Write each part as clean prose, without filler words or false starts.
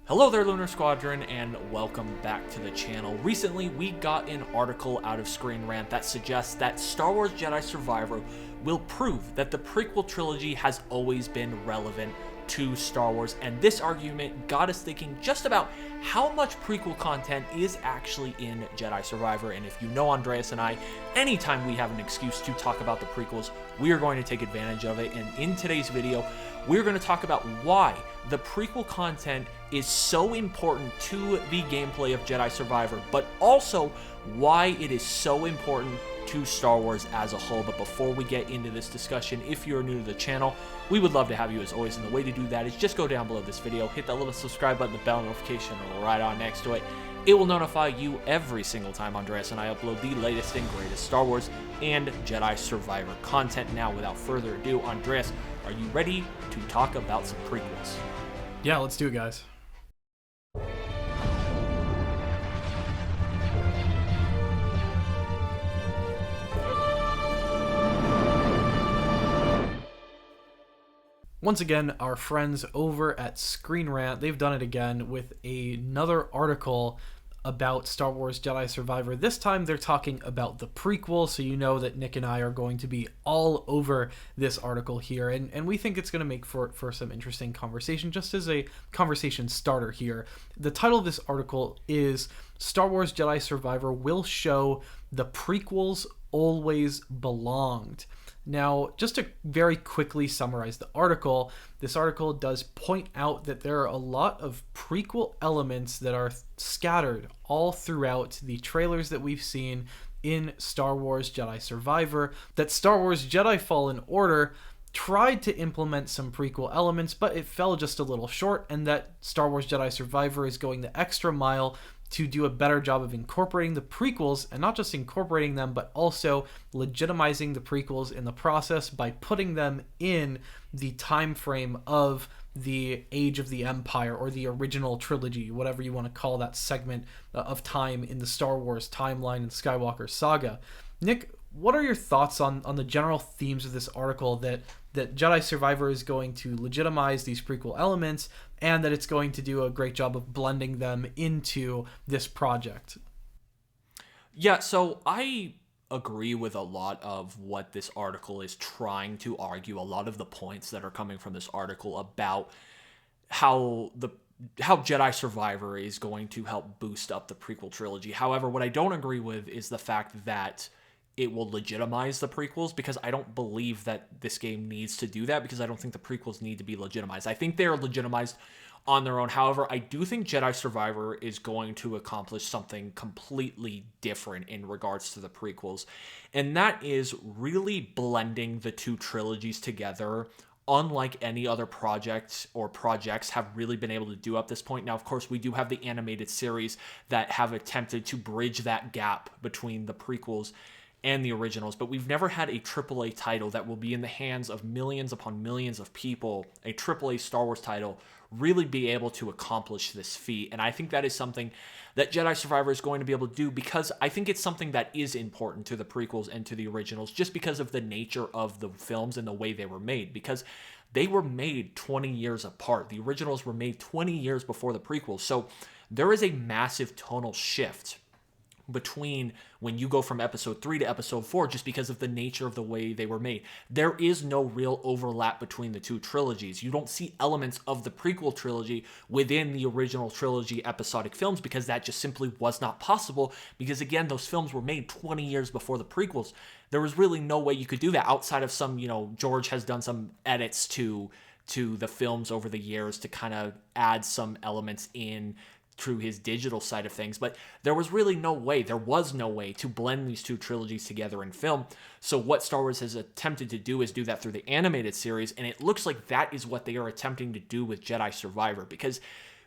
Hello there, Lunar Squadron, and welcome back to the channel. Recently, we got an article out of Screen Rant that suggests that Star Wars Jedi Survivor will prove that the prequel trilogy has always been relevant to Star Wars, and this argument got us thinking just about how much prequel content is actually in Jedi Survivor. And if you know Andreas and I, anytime we have an excuse to talk about the prequels, we are going to take advantage of it. And in today's video, we're going to talk about why the prequel content is so important to the gameplay of Jedi Survivor, but also why it is so important to Star Wars as a whole. But before we get into this discussion, if you're new to the channel, we would love to have you as always, and the way to do that is just go down below this video, hit that little subscribe button, the bell notification right on next to it. It will notify you every single time Andreas and I upload the latest and greatest Star Wars and Jedi Survivor content. Now, without further ado, Andreas, are you ready to talk about some prequels? Yeah, let's do it, guys. Once again, our friends over at Screen Rant, they've done it again with another article about Star Wars Jedi Survivor. This time they're talking about the prequel, so you know that Nick and I are going to be all over this article here, and we think it's going to make for some interesting conversation, just as a conversation starter here. The title of this article is Star Wars Jedi Survivor Will Show the Prequels Always Belonged. Now, just to very quickly summarize the article, this article does point out that there are a lot of prequel elements that are scattered all throughout the trailers that we've seen in Star Wars Jedi Survivor, that Star Wars Jedi Fallen Order tried to implement some prequel elements, but it fell just a little short, and that Star Wars Jedi Survivor is going the extra mile to do a better job of incorporating the prequels, and not just incorporating them, but also legitimizing the prequels in the process by putting them in the time frame of the Age of the Empire, or the original trilogy, whatever you want to call that segment of time in the Star Wars timeline and Skywalker saga. Nick, what are your thoughts on the general themes of this article, that Jedi Survivor is going to legitimize these prequel elements, and that it's going to do a great job of blending them into this project? Yeah, so I agree with a lot of what this article is trying to argue, a lot of the points that are coming from this article about how Jedi Survivor is going to help boost up the prequel trilogy. However, what I don't agree with is the fact that it will legitimize the prequels, because I don't believe that this game needs to do that, because I don't think the prequels need to be legitimized. I think they're legitimized on their own. However, I do think Jedi Survivor is going to accomplish something completely different in regards to the prequels, and that is really blending the two trilogies together, unlike any other projects have really been able to do up this point. Now, of course, we do have the animated series that have attempted to bridge that gap between the prequels and the originals, but we've never had a AAA title that will be in the hands of millions upon millions of people, a AAA Star Wars title, really be able to accomplish this feat. And I think that is something that Jedi Survivor is going to be able to do, because I think it's something that is important to the prequels and to the originals, just because of the nature of the films and the way they were made, because they were made 20 years apart. The originals were made 20 years before the prequels, so there is a massive tonal shift between when you go from episode 3 to episode 4, just because of the nature of the way they were made. There is no real overlap between the two trilogies. You don't see elements of the prequel trilogy within the original trilogy episodic films, because that just simply was not possible, because again, those films were made 20 years before the prequels. There was really no way you could do that, outside of some, George has done some edits to the films over the years to kind of add some elements in through his digital side of things, but there was no way to blend these two trilogies together in film. So what Star Wars has attempted to do is do that through the animated series, and it looks like that is what they are attempting to do with Jedi Survivor, because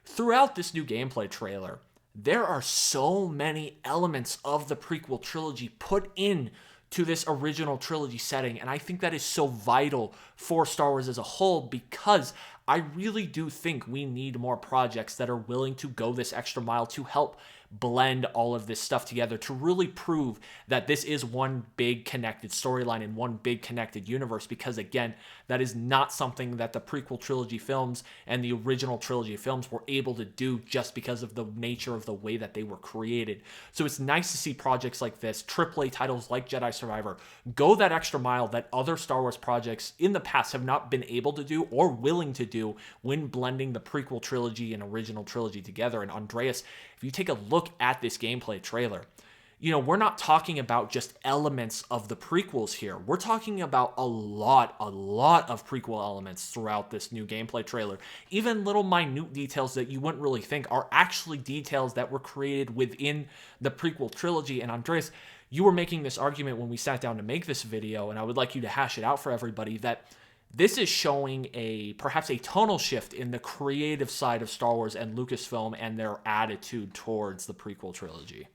throughout this new gameplay trailer, there are so many elements of the prequel trilogy put in to this original trilogy setting, and I think that is so vital for Star Wars as a whole, because I really do think we need more projects that are willing to go this extra mile to help blend all of this stuff together to really prove that this is one big connected storyline and one big connected universe, because again, that is not something that the prequel trilogy films and the original trilogy films were able to do just because of the nature of the way that they were created. So it's nice to see projects like this, AAA titles like Jedi Survivor, go that extra mile that other Star Wars projects in the past have not been able to do or willing to do when blending the prequel trilogy and original trilogy together. And Andreas, if you take a look at this gameplay trailer, we're not talking about just elements of the prequels here. We're talking about a lot of prequel elements throughout this new gameplay trailer. Even little minute details that you wouldn't really think are actually details that were created within the prequel trilogy. And Andreas, you were making this argument when we sat down to make this video, and I would like you to hash it out for everybody, that this is showing perhaps a tonal shift in the creative side of Star Wars and Lucasfilm and their attitude towards the prequel trilogy.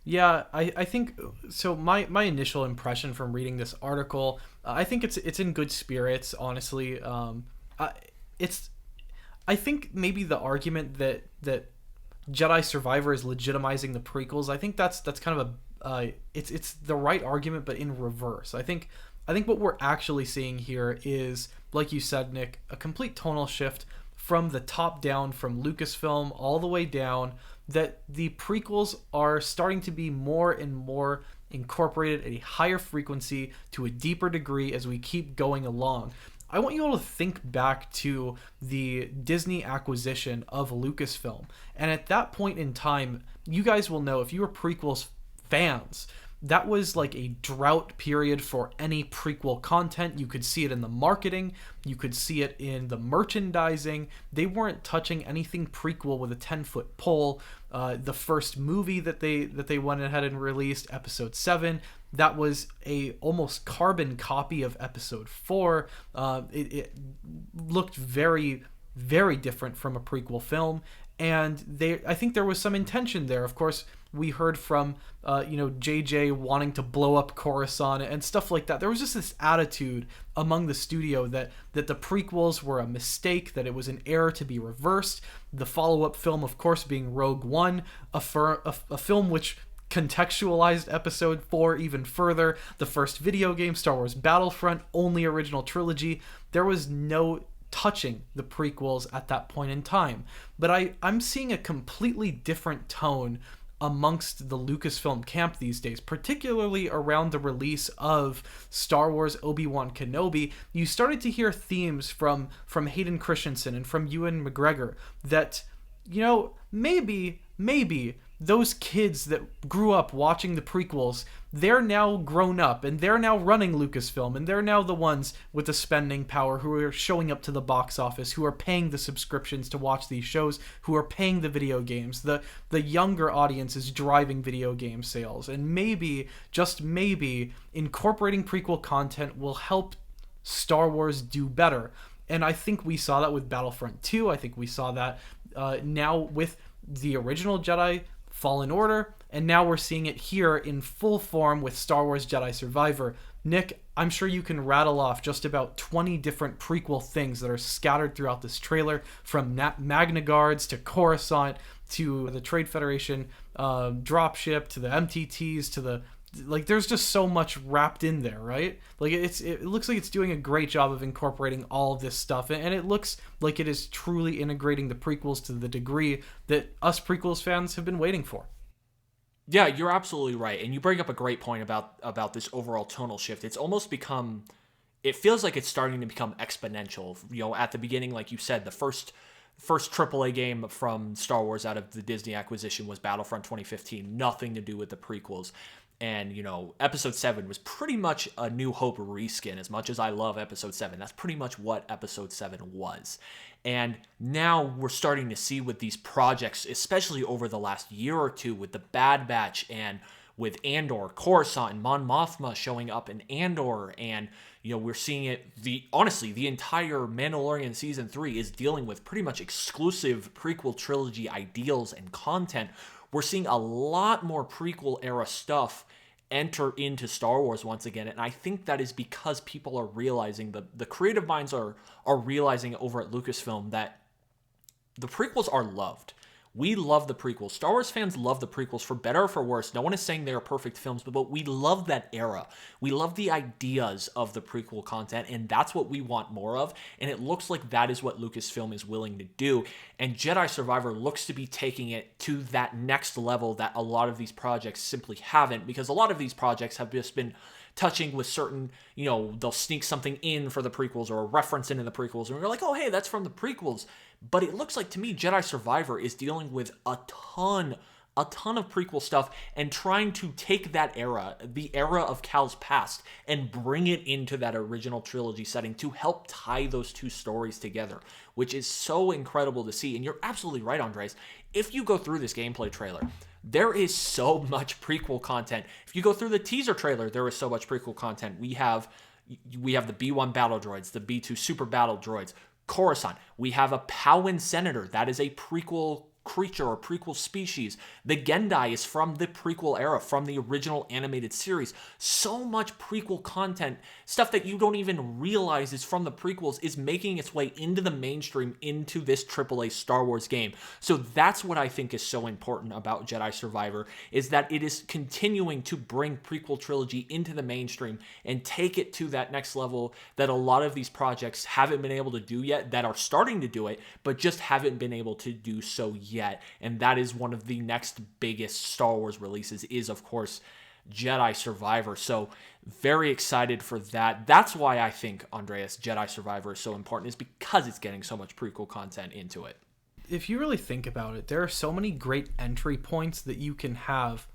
Yeah, I think so. My initial impression from reading this article, I think it's in good spirits. Honestly, I think maybe the argument that Jedi Survivor is legitimizing the prequels, I think that's kind of it's the right argument, but in reverse. I think what we're actually seeing here is, like you said, Nick, a complete tonal shift from the top down, from Lucasfilm all the way down, that the prequels are starting to be more and more incorporated at a higher frequency to a deeper degree as we keep going along. I want you all to think back to the Disney acquisition of Lucasfilm. And at that point in time, you guys will know, if you were prequels fans, that was like a drought period for any prequel content. You could see it in the marketing. You could see it in the merchandising. They weren't touching anything prequel with a 10-foot pole. The first movie that they went ahead and released, Episode 7, that was a almost carbon copy of Episode 4. It looked very, very different from a prequel film. And I think there was some intention there. Of course, we heard from, JJ wanting to blow up Coruscant and stuff like that. There was just this attitude among the studio that the prequels were a mistake, that it was an error to be reversed. The follow-up film, of course, being Rogue One, a film which contextualized Episode 4 even further. The first video game, Star Wars Battlefront, only original trilogy. There was no touching the prequels at that point in time. But I'm seeing a completely different tone amongst the Lucasfilm camp these days, particularly around the release of Star Wars Obi-Wan Kenobi. You started to hear themes from Hayden Christensen and from Ewan McGregor that, maybe those kids that grew up watching the prequels, they're now grown up and they're now running Lucasfilm, and they're now the ones with the spending power who are showing up to the box office, who are paying the subscriptions to watch these shows, who are paying the video games. The younger audience is driving video game sales, and maybe, just maybe, incorporating prequel content will help Star Wars do better. And I think we saw that with Battlefront 2. I think we saw that now with the original Jedi Fallen Order, and now we're seeing it here in full form with Star Wars Jedi Survivor. Nick, I'm sure you can rattle off just about 20 different prequel things that are scattered throughout this trailer, from Magna Guards to Coruscant to the Trade Federation dropship to the MTTs to the... there's just so much wrapped in there, right? It looks like it's doing a great job of incorporating all of this stuff, and it looks like it is truly integrating the prequels to the degree that us prequels fans have been waiting for. Yeah, you're absolutely right, and you bring up a great point about this overall tonal shift. It's almost become... It feels like it's starting to become exponential. At the beginning, like you said, the first AAA game from Star Wars out of the Disney acquisition was Battlefront 2015, nothing to do with the prequels. And, Episode 7 was pretty much a New Hope reskin. As much as I love Episode 7, that's pretty much what Episode 7 was. And now we're starting to see with these projects, especially over the last year or two, with the Bad Batch and with Andor, Coruscant, and Mon Mothma showing up in Andor, and we're seeing it. Honestly, the entire Mandalorian season 3 is dealing with pretty much exclusive prequel trilogy ideals and content. We're seeing a lot more prequel era stuff enter into Star Wars once again, and I think that is because people are realizing, the creative minds are realizing over at Lucasfilm that the prequels are loved. We love the prequels. Star Wars fans love the prequels for better or for worse. No one is saying they are perfect films, but we love that era. We love the ideas of the prequel content, and that's what we want more of. And it looks like that is what Lucasfilm is willing to do. And Jedi Survivor looks to be taking it to that next level that a lot of these projects simply haven't, because a lot of these projects have just been touching with certain, they'll sneak something in for the prequels or a reference into the prequels, and we're like, oh, hey, that's from the prequels. But it looks like to me Jedi Survivor is dealing with a ton of prequel stuff and trying to take that era, the era of Cal's past, and bring it into that original trilogy setting to help tie those two stories together, which is so incredible to see. And you're absolutely right, Andres. If you go through this gameplay trailer, there is so much prequel content. If you go through the teaser trailer, there is so much prequel content. We have the B-1 Battle Droids, the B-2 Super Battle Droids, Coruscant. We have a Powin Senator. That is a prequel creature or prequel species. The Gendai is from the prequel era, from the original animated series. So much prequel content, stuff that you don't even realize is from the prequels, is making its way into the mainstream, into this AAA Star Wars game. So that's what I think is so important about Jedi Survivor, is that it is continuing to bring prequel trilogy into the mainstream and take it to that next level that a lot of these projects haven't been able to do yet, that are starting to do it, but just haven't been able to do so yet. And that is one of the next biggest Star Wars releases, is of course Jedi Survivor. So very excited for that. That's why I think, Andreas, Jedi Survivor is so important, is because it's getting so much prequel content into it. If you really think about it, there are so many great entry points that you can have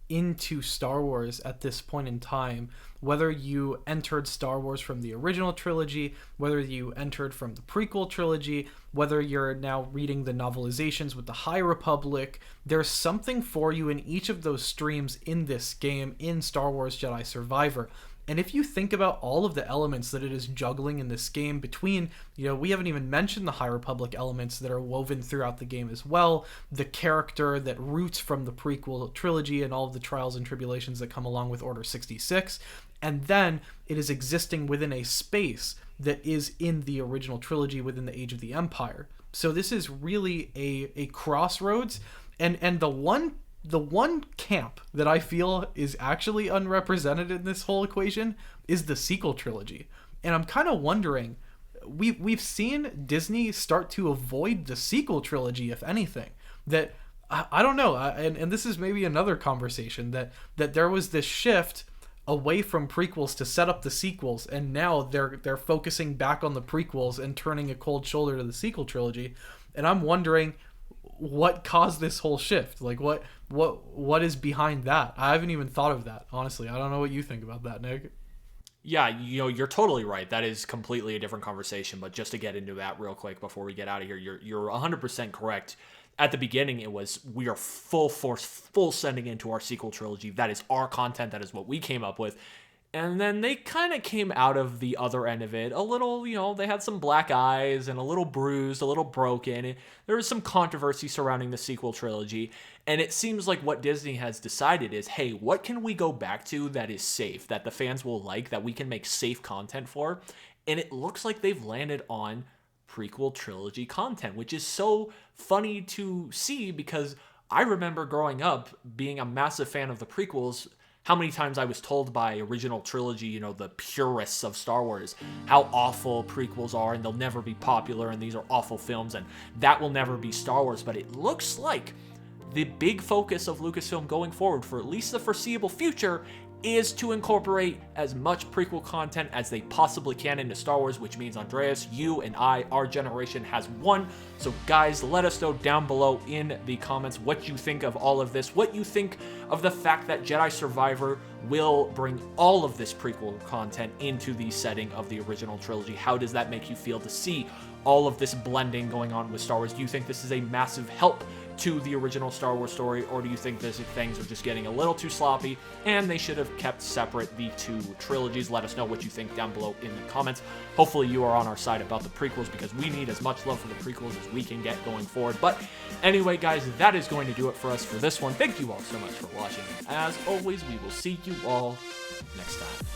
into Star Wars at this point in time, whether you entered Star Wars from the original trilogy, whether you entered from the prequel trilogy, whether you're now reading the novelizations with the High Republic. There's something for you in each of those streams in this game, in Star Wars Jedi Survivor. And if you think about all of the elements that it is juggling in this game between, we haven't even mentioned the High Republic elements that are woven throughout the game as well, the character that roots from the prequel trilogy and all of the trials and tribulations that come along with Order 66, and then it is existing within a space that is in the original trilogy within the Age of the Empire. So this is really a crossroads, and the one camp that I feel is actually unrepresented in this whole equation is the sequel trilogy. And I'm kind of wondering, we've seen Disney start to avoid the sequel trilogy, if anything. That, I don't know, and this is maybe another conversation, that there was this shift away from prequels to set up the sequels, and now they're focusing back on the prequels and turning a cold shoulder to the sequel trilogy. And I'm wondering what caused this whole shift. Like, what is behind that? I haven't even thought of that, honestly. I don't know what you think about that, Nick. Yeah, you're totally right. That is completely a different conversation. But just to get into that real quick before we get out of here, you're 100% correct. At the beginning, it was, we are full force, full sending into our sequel trilogy. That is our content. That is what we came up with. And then they kind of came out of the other end of it a little, they had some black eyes and a little bruised, a little broken. There was some controversy surrounding the sequel trilogy. And it seems like what Disney has decided is, hey, what can we go back to that is safe, that the fans will like, that we can make safe content for? And it looks like they've landed on prequel trilogy content, which is so funny to see, because I remember growing up being a massive fan of the prequels. How many times I was told by original trilogy, the purists of Star Wars, how awful prequels are and they'll never be popular and these are awful films and that will never be Star Wars. But it looks like the big focus of Lucasfilm going forward for at least the foreseeable future is to incorporate as much prequel content as they possibly can into Star Wars, which means, Andreas, you and I, our generation has won. So guys, let us know down below in the comments what you think of all of this, what you think of the fact that Jedi Survivor will bring all of this prequel content into the setting of the original trilogy. How does that make you feel to see all of this blending going on with Star Wars? Do you think this is a massive help to the original Star Wars story, or do you think things are just getting a little too sloppy and they should have kept separate the two trilogies? Let us know what you think down below in the comments. Hopefully you are on our side about the prequels, because we need as much love for the prequels as we can get going forward. But anyway, guys, that is going to do it for us for this one. Thank you all so much for watching. As always, we will see you all next time.